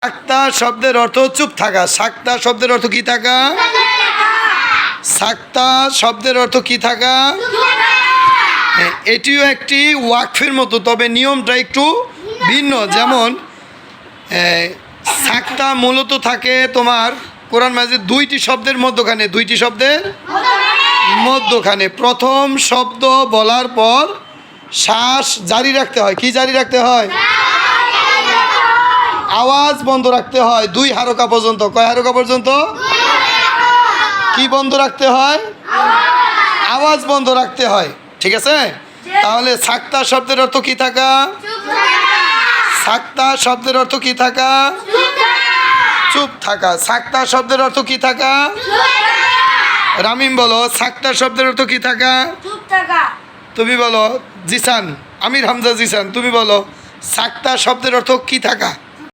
সাক্তা শব্দের অর্থ চুপ থাকা। সাক্তা শব্দের অর্থ কি থাকা? সাক্তা শব্দের অর্থ কি থাকা? এটিও একটি ওয়াকফের মতো, তবে নিয়মটা একটু ভিন্ন। যেমন সাক্তা মূলত থাকে তোমার কোরআন মাজিদ দুইটি শব্দের মধ্যখানে, দুইটি শব্দের মধ্যখানে। প্রথম শব্দ বলার পর শ্বাস জারি রাখতে হয়। কি জারি রাখতে হয়? আওয়াজ বন্ধ রাখতে হয় 2 হারকা পর্যন্ত। কয় হারকা পর্যন্ত? কি বন্ধ রাখতে হয়? আওয়াজ বন্ধ রাখতে হয়। ঠিক আছে? তাহলে সাক্তা শব্দের অর্থ কি থাকা? সাক্তা শব্দের অর্থ কি থাকা? চুপ থাকা। সাক্তা শব্দের অর্থ কি থাকা? রামিম বলো, সাক্তা শব্দের অর্থ কি থাকা? তুমি বলো। জিসান, আমির হামজা জিসান, তুমি বলো সাক্তা শব্দের অর্থ কি থাকা?